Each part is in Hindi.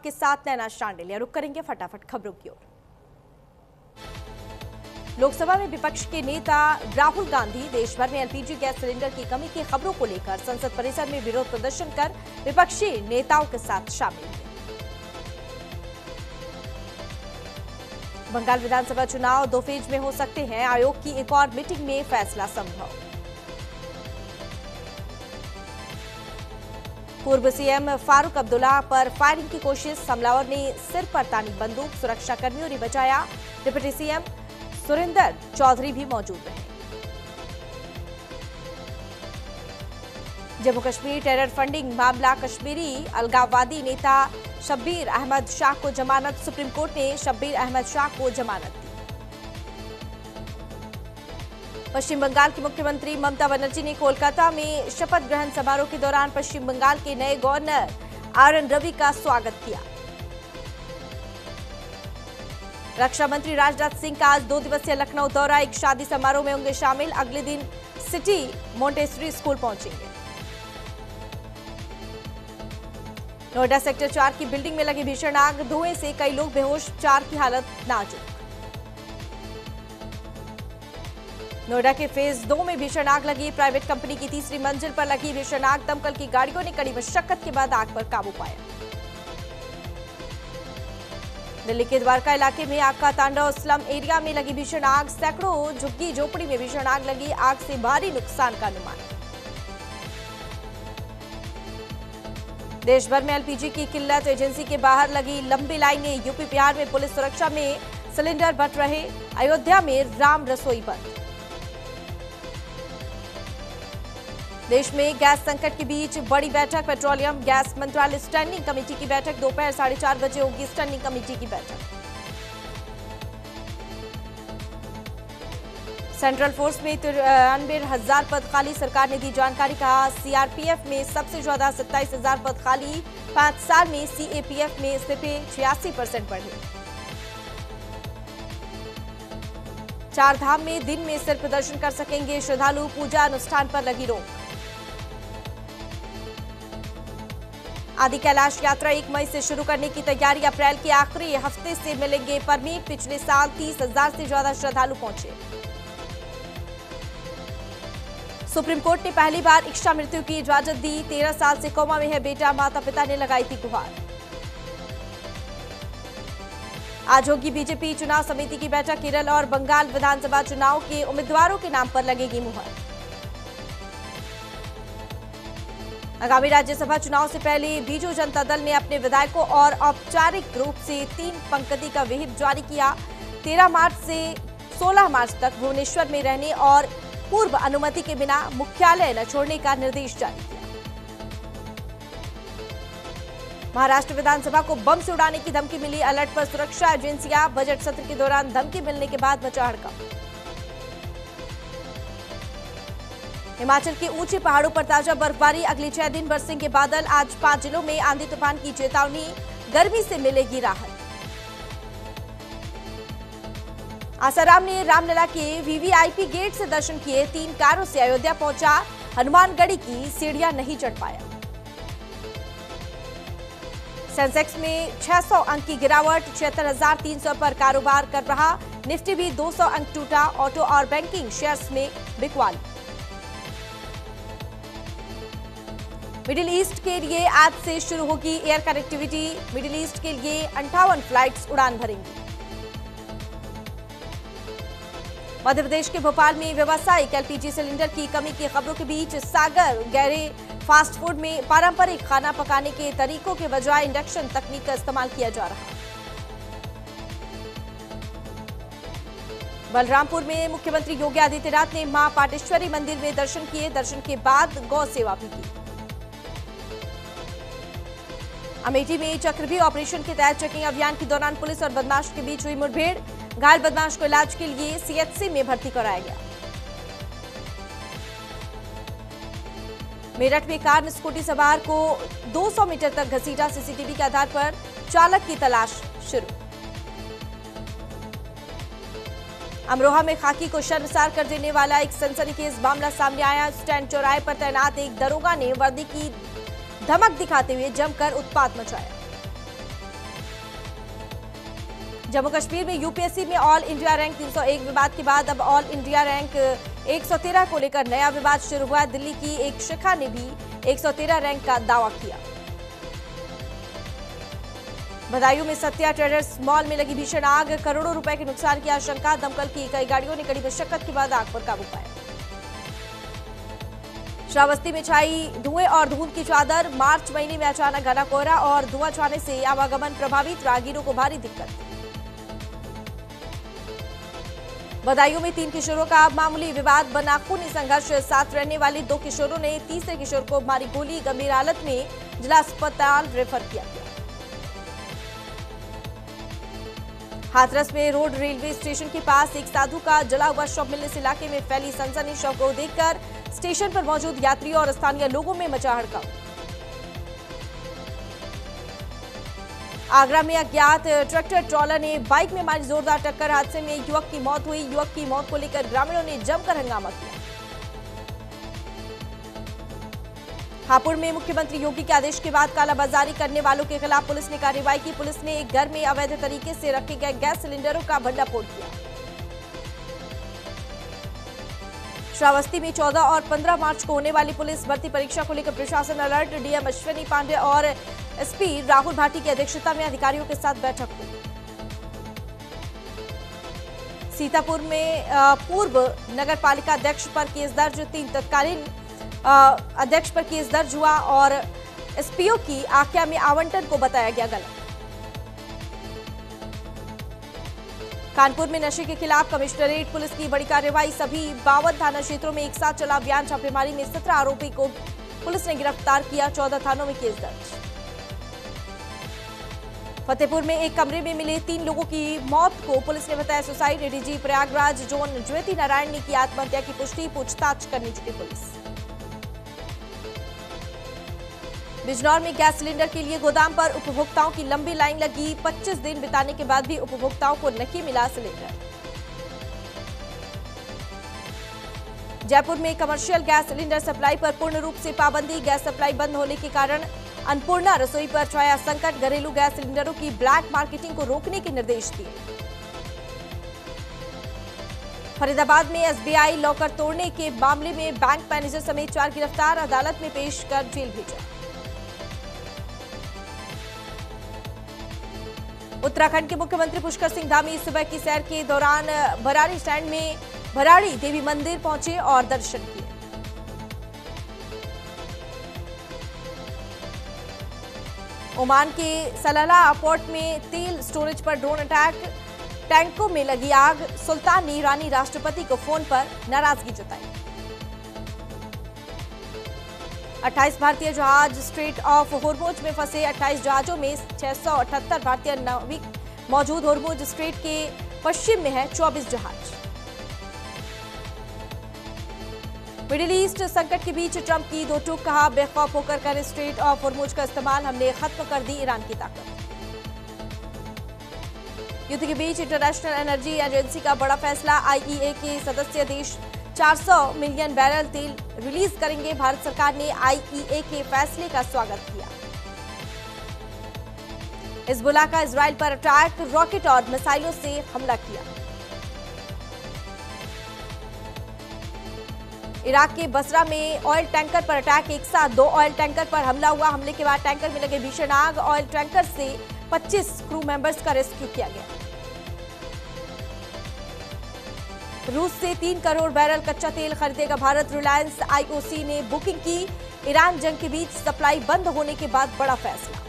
आपके साथ नैना शांडिल। रुक करेंगे फटाफट खबरों की ओर। लोकसभा में विपक्ष के नेता राहुल गांधी देश भर में एलपीजी गैस सिलेंडर की कमी की खबरों को लेकर संसद परिसर में विरोध प्रदर्शन कर विपक्षी नेताओं के साथ शामिल हुए। बंगाल विधानसभा चुनाव 2 फेज में हो सकते हैं, आयोग की एक और मीटिंग में फैसला संभव। पूर्व सीएम फारूक अब्दुल्ला पर फायरिंग की कोशिश, हमलावर ने सिर पर तानी बंदूक, सुरक्षा कर्मियों ने बचाया। डिप्टी सीएम सुरेंद्र चौधरी भी मौजूद रहे। जम्मू कश्मीर टेरर फंडिंग मामला, कश्मीरी अलगाववादी नेता शब्बीर अहमद शाह को जमानत, सुप्रीम कोर्ट ने शब्बीर अहमद शाह को जमानत दी। पश्चिम बंगाल की मुख्यमंत्री ममता बनर्जी ने कोलकाता में शपथ ग्रहण समारोह के दौरान पश्चिम बंगाल के नए गवर्नर आर.एन. रवि का स्वागत किया। रक्षा मंत्री राजनाथ सिंह का आज 2 दिवसीय लखनऊ दौरा, एक शादी समारोह में होंगे शामिल। अगले दिन सिटी मोंटेसरी स्कूल पहुंचेंगे। नोएडा सेक्टर 4 की बिल्डिंग में लगी भीषण आग, धुएं से कई लोग बेहोश, 4 की हालत नाजुक। नोएडा के फेज 2 में भीषण आग लगी, प्राइवेट कंपनी की 3री मंजिल पर लगी भीषण आग, दमकल की गाड़ियों ने कड़ी मशक्कत के बाद आग पर काबू पाया। दिल्ली के द्वारका इलाके में आग का तांडव, स्लम एरिया में लगी भीषण आग, सैकड़ों झुग्गी झोपड़ी में भीषण आग लगी, आग से भारी नुकसान का अनुमान। देश भर में एलपीजी की किल्लत, एजेंसी के बाहर लगी लंबी लाइनें, यूपी बिहार में पुलिस सुरक्षा में सिलेंडर बंट रहे, अयोध्या में राम रसोई बंद। देश में गैस संकट के बीच बड़ी बैठक, पेट्रोलियम गैस मंत्रालय स्टैंडिंग कमेटी की बैठक, दोपहर 4:30 बजे होगी स्टैंडिंग कमेटी की बैठक। सेंट्रल फोर्स में 93,000 पद खाली, सरकार ने दी जानकारी, कहा सीआरपीएफ में सबसे ज्यादा 27,000 पद खाली, 5 साल में सीएपीएफ में इस्तीफे 86% बढ़े। 4 धाम में दिन में सिर्फ दर्शन कर सकेंगे श्रद्धालु, पूजा अनुष्ठान पर लगी रोक। आदि कैलाश यात्रा 1 मई से शुरू करने की तैयारी, अप्रैल के आखिरी हफ्ते से मिलेंगे परमिट। पिछले साल 30,000 से ज्यादा श्रद्धालु पहुंचे। सुप्रीम कोर्ट ने पहली बार इच्छा मृत्यु की इजाजत दी, 13 साल से कोमा में है बेटा, माता पिता ने लगाई थी गुहार। आज होगी बीजेपी चुनाव समिति की बैठक, केरल और बंगाल विधानसभा चुनाव के उम्मीदवारों के नाम पर लगेगी मुहर। आगामी राज्यसभा चुनाव से पहले बीजू जनता दल ने अपने विधायकों और औपचारिक रूप से 3 पंक्ति का विहिप जारी किया। 13 मार्च से 16 मार्च तक भुवनेश्वर में रहने और पूर्व अनुमति के बिना मुख्यालय न छोड़ने का निर्देश जारी किया। महाराष्ट्र विधानसभा को बम से उड़ाने की धमकी मिली, अलर्ट पर सुरक्षा एजेंसियां, बजट सत्र के दौरान धमकी मिलने के बाद मचा हड़कंप। हिमाचल के ऊंचे पहाड़ों पर ताजा बर्फबारी, अगले 6 दिन बरसेंगे बादल, आज 5 जिलों में आंधी तूफान की चेतावनी, गर्मी से मिलेगी राहत। आसाराम ने रामलला के वीवीआईपी गेट से दर्शन किए, 3 कारों से अयोध्या पहुंचा, हनुमानगढ़ी की सीढ़ियां नहीं चढ़ पाया। सेंसेक्स में 600 अंक की गिरावट, 76,300 पर कारोबार कर रहा, निफ्टी भी 200 अंक टूटा, ऑटो और बैंकिंग शेयर्स में बिकवाली। मिडिल ईस्ट के लिए आज से शुरू होगी एयर कनेक्टिविटी, मिडिल ईस्ट के लिए 58 फ्लाइट्स उड़ान भरेंगी। मध्य प्रदेश के भोपाल में व्यावसायिक एलपीजी सिलेंडर की कमी की खबरों के बीच सागर गहरे फास्ट फूड में पारंपरिक खाना पकाने के तरीकों के बजाय इंडक्शन तकनीक का इस्तेमाल किया जा रहा है। बलरामपुर में मुख्यमंत्री योगी आदित्यनाथ ने मां पाटेश्वरी मंदिर में दर्शन किए, दर्शन के बाद गौ सेवा भी की। अमेठी में चक्रव्यूह ऑपरेशन के तहत चेकिंग अभियान के दौरान पुलिस और बदमाश के बीच हुई मुठभेड़, घायल बदमाश को इलाज के लिए सीएचसी में भर्ती कराया गया। मेरठ में कार ने स्कूटी सवार को 200 मीटर तक घसीटा, सीसीटीवी के आधार पर चालक की तलाश शुरू। अमरोहा में खाकी को शर्मसार कर देने वाला एक सनसनीखेज मामला सामने आया। स्टैंड चौराहे पर तैनात एक दरोगा ने वर्दी की धमक दिखाते हुए जमकर उत्पात मचाया। जम्मू कश्मीर में यूपीएससी में ऑल इंडिया रैंक 301 विवाद के बाद अब ऑल इंडिया रैंक 113 को लेकर नया विवाद शुरू हुआ। दिल्ली की एक शाखा ने भी 113 रैंक का दावा किया। बदायूं में सत्या ट्रेडर्स मॉल में लगी भीषण आग, करोड़ों रुपए के नुकसान की आशंका। दमकल की कई गाड़ियों ने कड़ी मशक्कत के बाद आग पर काबू पाया। श्रावस्ती में छाई धुएं और धुंध की चादर, मार्च महीने में अचानक घना कोहरा और धुआं छाने से आवागमन प्रभावित, राहगीरों को भारी दिक्कत। बदायूं में 3 किशोरों का मामूली विवाद बना खूनी संघर्ष, साथ रहने वाले 2 किशोरों ने तीसरे किशोर को मारी गोली, गंभीर हालत में जिला अस्पताल रेफर किया गया। हाथरस में रोड रेलवे स्टेशन के पास एक साधु का जला हुआ शव मिलने से इलाके में फैली सनसनी। शव को देखकर स्टेशन पर मौजूद यात्रियों और स्थानीय लोगों में मचा हड़कंप। आगरा में अज्ञात ट्रैक्टर ट्रॉलर ने बाइक में मारी जोरदार टक्कर, हादसे में युवक की मौत हुई। युवक की मौत को लेकर ग्रामीणों ने जमकर हंगामा किया। हापुड़ में मुख्यमंत्री योगी के आदेश के बाद कालाबाजारी करने वालों के खिलाफ पुलिस ने कार्रवाई की। पुलिस ने एक घर में अवैध तरीके से रखे गए गैस सिलेंडरों का भंडाफोड़ किया। श्रावस्ती में 14 और 15 मार्च को होने वाली पुलिस भर्ती परीक्षा को लेकर प्रशासन अलर्ट। डीएम अश्विनी पांडे और एसपी राहुल भाटी की अध्यक्षता में अधिकारियों के साथ बैठक हुई। सीतापुर में पूर्व नगर पालिका अध्यक्ष पर केस दर्ज, 3 तत्कालीन अध्यक्ष पर केस दर्ज हुआ और एसपीओ की आख्या में आवंटन को बताया गया गलत। कानपुर में नशे के खिलाफ कमिश्नरेट पुलिस की बड़ी कार्रवाई, सभी 52 थाना क्षेत्रों में एक साथ चला अभियान। छापेमारी में 17 आरोपी को पुलिस ने गिरफ्तार किया, 14 थानों में केस दर्ज। फतेहपुर में एक कमरे में मिले 3 लोगों की मौत को पुलिस ने बताया सुसाइड। एडीजी प्रयागराज जोन ज्योति नारायण ने की आत्महत्या की पुष्टि, पूछताछ करने जुटी पुलिस। बिजनौर में गैस सिलेंडर के लिए गोदाम पर उपभोक्ताओं की लंबी लाइन लगी, 25 दिन बिताने के बाद भी उपभोक्ताओं को नहीं मिला सिलेंडर। जयपुर में कमर्शियल गैस सिलेंडर सप्लाई पर पूर्ण रूप से पाबंदी, गैस सप्लाई बंद होने के कारण अन्नपूर्णा रसोई पर छाया संकट। घरेलू गैस सिलेंडरों की ब्लैक मार्केटिंग को रोकने के निर्देश दिए। फरीदाबाद में एसबीआई लॉकर तोड़ने के मामले में बैंक मैनेजर समेत 4 गिरफ्तार, अदालत में पेश कर जेल भेजा। उत्तराखंड के मुख्यमंत्री पुष्कर सिंह धामी सुबह की सैर के दौरान भराड़ी स्टैंड में भराड़ी देवी मंदिर पहुंचे और दर्शन किए। ओमान के सलाला पोर्ट में तेल स्टोरेज पर ड्रोन अटैक, टैंकों में लगी आग। सुल्तान ने ईरानी राष्ट्रपति को फोन पर नाराजगी जताई। 28 भारतीय जहाज स्ट्रेट ऑफ होर्मुज में फंसे, 28 जहाजों में 678 भारतीय नाविक मौजूद। होर्मुज स्ट्रेट के पश्चिम में है 24 जहाज। मिडिल ईस्ट संकट के बीच ट्रंप की 2 टूक, कहा बेखौफ होकर कर स्ट्रेट ऑफ होर्मुज का इस्तेमाल, हमने खत्म कर दी ईरान की ताकत। युद्ध के बीच इंटरनेशनल एनर्जी एजेंसी का बड़ा फैसला, आईईए के सदस्य देश 400 मिलियन बैरल तेल रिलीज करेंगे। भारत सरकार ने आईईए के फैसले का स्वागत किया। हिजबुल्लाह का इजराइल पर अटैक, रॉकेट और मिसाइलों से हमला किया। इराक के बसरा में ऑयल टैंकर पर अटैक, एक साथ 2 ऑयल टैंकर पर हमला हुआ। हमले के बाद टैंकर में लगे भीषण आग, ऑयल टैंकर से 25 क्रू मेंबर्स का रेस्क्यू किया गया। रूस से 3 करोड़ बैरल कच्चा तेल खरीदेगा भारत, रिलायंस आईओसी ने बुकिंग की। ईरान जंग के बीच सप्लाई बंद होने के बाद बड़ा फैसला।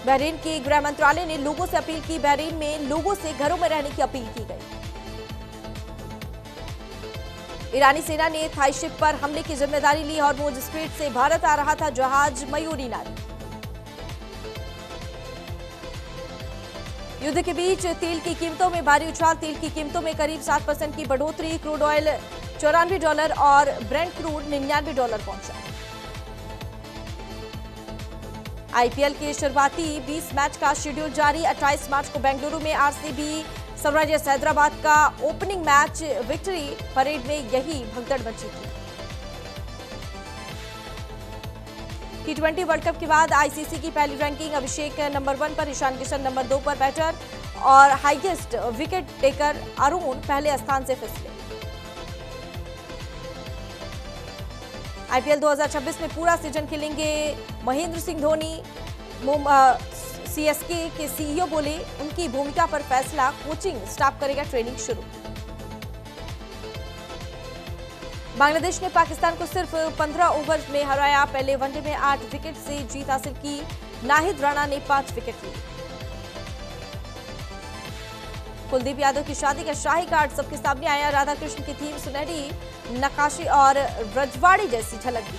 बहरीन के गृह मंत्रालय ने लोगों से अपील की, बहरीन में लोगों से घरों में रहने की अपील की गई। ईरानी सेना ने थाई शिप पर हमले की जिम्मेदारी ली, हॉर्मुज स्ट्रेट से भारत आ रहा था जहाज मयूरी नारी। युद्ध के बीच तेल की कीमतों में भारी उछाल, तेल की कीमतों में करीब 7% की बढ़ोतरी। क्रूड ऑयल $94 और ब्रेंट क्रूड $99 पहुंचा। आईपीएल के शुरुआती 20 मैच का शेड्यूल जारी, 28 मार्च को बेंगलुरु में आरसीबी सनराइजर्स हैदराबाद का ओपनिंग मैच। विक्ट्री परेड में यही भगदड़ मची थी। T20 वर्ल्ड कप के बाद आईसीसी की पहली रैंकिंग, अभिषेक नंबर 1 पर, ईशान किशन नंबर 2 पर बैटर और हाईएस्ट विकेट टेकर अरुण पहले स्थान से फिसले। आईपीएल 2026 में पूरा सीजन खेलेंगे महेंद्र सिंह धोनी। सीएसके के सीईओ बोले उनकी भूमिका पर फैसला, कोचिंग स्टाफ करेगा ट्रेनिंग शुरू। बांग्लादेश ने पाकिस्तान को सिर्फ 15 ओवर में हराया, पहले वनडे में 8 विकेट से जीत हासिल की। नाहिद राणा ने 5 विकेट लिए। कुलदीप यादव की शादी का शाही कार्ड सबके सामने आया, राधा कृष्ण की थीम, सुनहरी नक्काशी और रजवाड़ी जैसी झलक दी।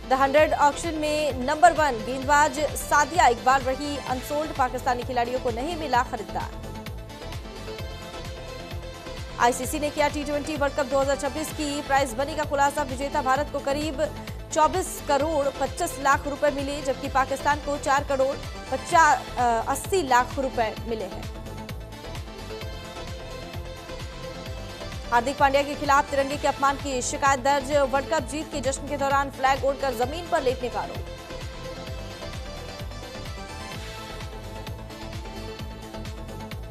द 100 ऑक्शन में नंबर 1 गेंदबाज सादिया इकबाल रही अनसोल्ड, पाकिस्तानी खिलाड़ियों को नहीं मिला खरीदार। आईसीसी ने किया T20 वर्ल्ड कप 2026 की प्राइज मनी का खुलासा, विजेता भारत को करीब 24 करोड़ 25 लाख रुपए मिले, जबकि पाकिस्तान को 4 करोड़ 80 लाख रुपए मिले हैं। हार्दिक पांड्या के खिलाफ तिरंगे के अपमान की शिकायत दर्ज, वर्ल्ड कप जीत के जश्न के दौरान फ्लैग ओढ़कर जमीन पर लेटने का आरोप।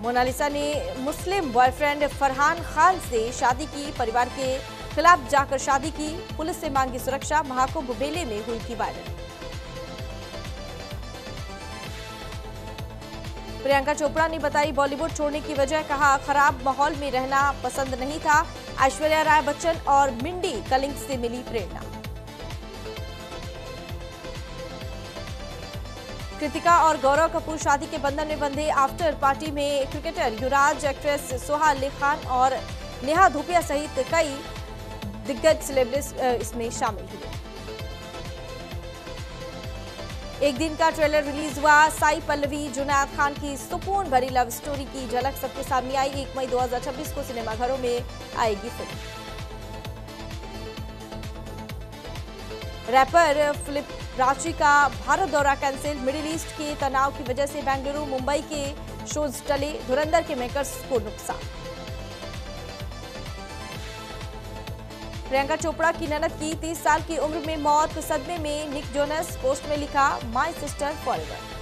मोनालिसा ने मुस्लिम बॉयफ्रेंड फरहान खान से शादी की, परिवार के खिलाफ जाकर शादी की, पुलिस से मांगी सुरक्षा, महाकुंभ मेले में हुई थी वायरल। प्रियंका चोपड़ा ने बताई बॉलीवुड छोड़ने की वजह, कहा खराब माहौल में रहना पसंद नहीं था। ऐश्वर्या राय बच्चन और मिंडी कलिंग से मिली प्रेरणा। कृतिका और गौरव कपूर शादी के बंधन में बंधे, आफ्टर पार्टी में क्रिकेटर युवराज, एक्ट्रेस सोहा अली खान और नेहा धूपिया सहित कई दिग्गज सेलिब्रिटीज इसमें शामिल हुए। एक दिन का ट्रेलर रिलीज हुआ, साई पल्लवी जुनैद खान की सुकून भरी लव स्टोरी की झलक सबके सामने आई। 1 मई 2026 को सिनेमाघरों में आएगी फिल्म। रैपर फिलिप रांची का भारत दौरा कैंसिल, मिडिल ईस्ट के तनाव की वजह से बेंगलुरु मुंबई के शोज टले, धुरंधर के मेकर्स को नुकसान। प्रियंका चोपड़ा की ननद की 30 साल की उम्र में मौत, सदमे में निक जोनस, पोस्ट में लिखा माय सिस्टर फॉरएवर।